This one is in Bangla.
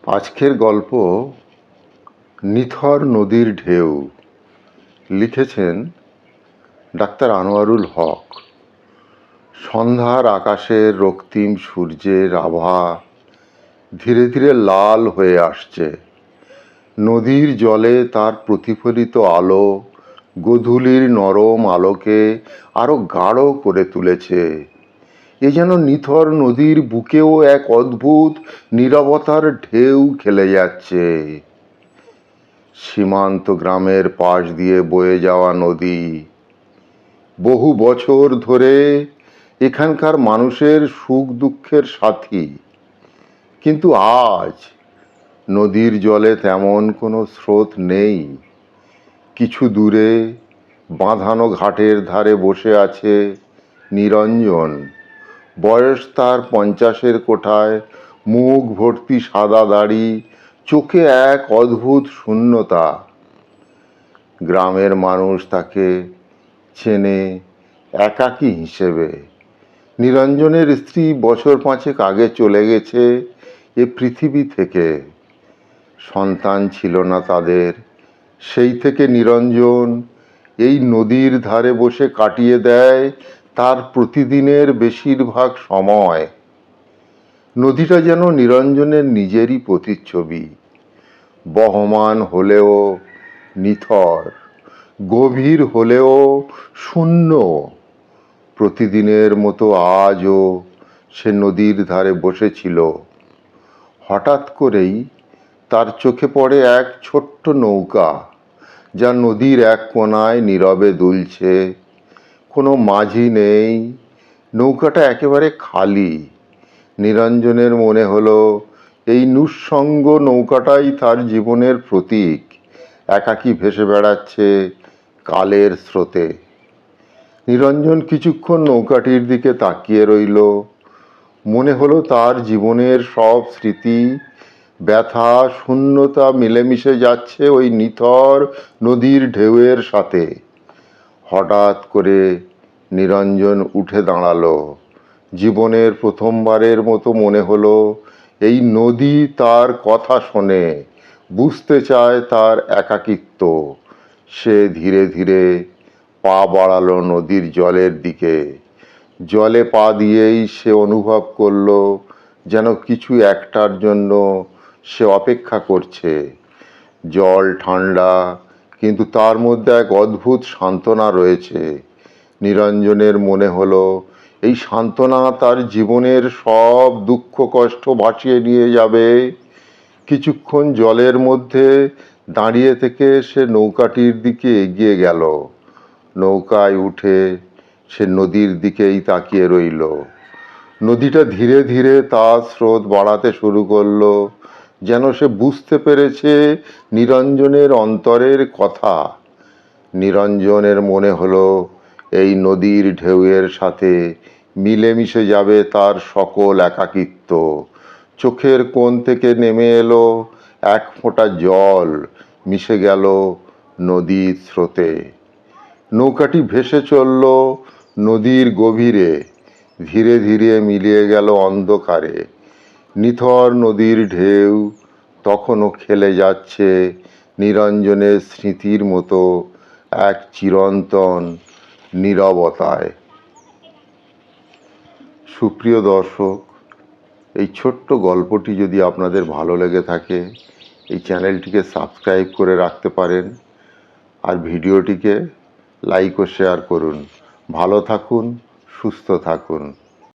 আজকের গল্প নিথর নদীর ঢেউ। লিখেছেন ডাক্তার আনোয়ারুল হক। সন্ধ্যার আকাশের রক্তিম সূর্যের আভা ধীরে ধীরে লাল হয়ে আসছে। নদীর জলে তার প্রতিফলিত আলো গোধূলির নরম আলোকে আরো গাঢ় করে তুলেছে। এ যেন নিথর নদীর বুকেও এক অদ্ভুত নীরবতার ঢেউ খেলে যাচ্ছে। সীমান্ত গ্রামের পাশ দিয়ে বয়ে যাওয়া নদী, বহু বছর ধরে এখানকার মানুষের সুখ দুঃখের সাথী। কিন্তু আজ নদীর জলে তেমন কোনো স্রোত নেই। কিছু দূরে বাঁধানো ঘাটের ধারে বসে আছে নিরঞ্জন। বয়স তার 50-এর কোঠায়, মুখ ভর্তি সাদা দাড়ি, চোখে এক অদ্ভুত শূন্যতা। গ্রামের মানুষ তাকে চেনে একাকী হিসেবে। নিরঞ্জনের স্ত্রী বছর 5 আগে চলে গেছে এ পৃথিবী থেকে। সন্তান ছিল না তাদের। সেই থেকে নিরঞ্জন এই নদীর ধারে বসে কাটিয়ে দেয় তার প্রতিদিনের বেশিরভাগ সময়। নদীটা যেন নিরঞ্জনের নিজেরই প্রতিচ্ছবি। বহমান হলেও নিথর, গভীর হলেও শূন্য। প্রতিদিনের মতো আজও সে নদীর ধারে বসেছিল। হঠাৎ করেই তার চোখে পড়ে এক ছোট্ট নৌকা, যা নদীর এক কোণায় নীরবে দুলছে। কোনো মাঝি নেই, নৌকাটা একেবারে খালি। নিরঞ্জনের মনে হলো এই নিঃসঙ্গ নৌকাটাই তার জীবনের প্রতীক, একাকী ভেসে বেড়াচ্ছে কালের স্রোতে। নিরঞ্জন কিছুক্ষণ নৌকাটির দিকে তাকিয়ে রইল। মনে হলো তার জীবনের সব স্মৃতি, ব্যথা, শূন্যতা মিলেমিশে যাচ্ছে ওই নিথর নদীর ঢেউয়ের সাথে। হঠাৎ করে নিরঞ্জন উঠে দাঁড়ালো। জীবনের প্রথমবারের মতো মনে হলো এই নদী তার কথা শোনে, বুঝতে চায় তার একাকিত্ব। সে ধীরে ধীরে পা বাড়ালো নদীর জলের দিকে। জলে পা দিয়েই সে অনুভব করলো যেন কিছু একটার জন্য সে অপেক্ষা করছে। জল ঠান্ডা, কিন্তু তার মধ্যে এক অদ্ভুত সান্ত্বনা রয়েছে। নিরঞ্জনের মনে হলো এই সান্ত্বনা তার জীবনের সব দুঃখ কষ্ট ভাসিয়ে নিয়ে যাবে। কিছুক্ষণ জলের মধ্যে দাঁড়িয়ে থেকে সে নৌকাটির দিকে এগিয়ে গেল। নৌকায় উঠে সে নদীর দিকেই তাকিয়ে রইল। নদীটা ধীরে ধীরে তার স্রোত বাড়াতে শুরু করলো, যেন সে বুঝতে পেরেছে নিরঞ্জনের অন্তরের কথা। নিরঞ্জনের মনে হলো এই নদীর ঢেউয়ের সাথে মিলেমিশে যাবে তার সকল একাকিত্ব। চোখের কোণ থেকে নেমে এলো এক ফোঁটা জল, মিশে গেল নদীর স্রোতে। নৌকাটি ভেসে চলল নদীর গভীরে, ধীরে ধীরে মিলিয়ে গেল অন্ধকারে। নিথর নদীর ঢেউ তখনও খেলে যাচ্ছে নিরঞ্জনের স্মৃতির মতো এক চিরন্তন নীরবতায়। সুপ্রিয় দর্শক, এই ছোট্ট গল্পটি যদি আপনাদের ভালো লেগে থাকে, এই চ্যানেলটিকে সাবস্ক্রাইব করে রাখতে পারেন, আর ভিডিওটিকে লাইক ও শেয়ার করুন। ভালো থাকুন, সুস্থ থাকুন।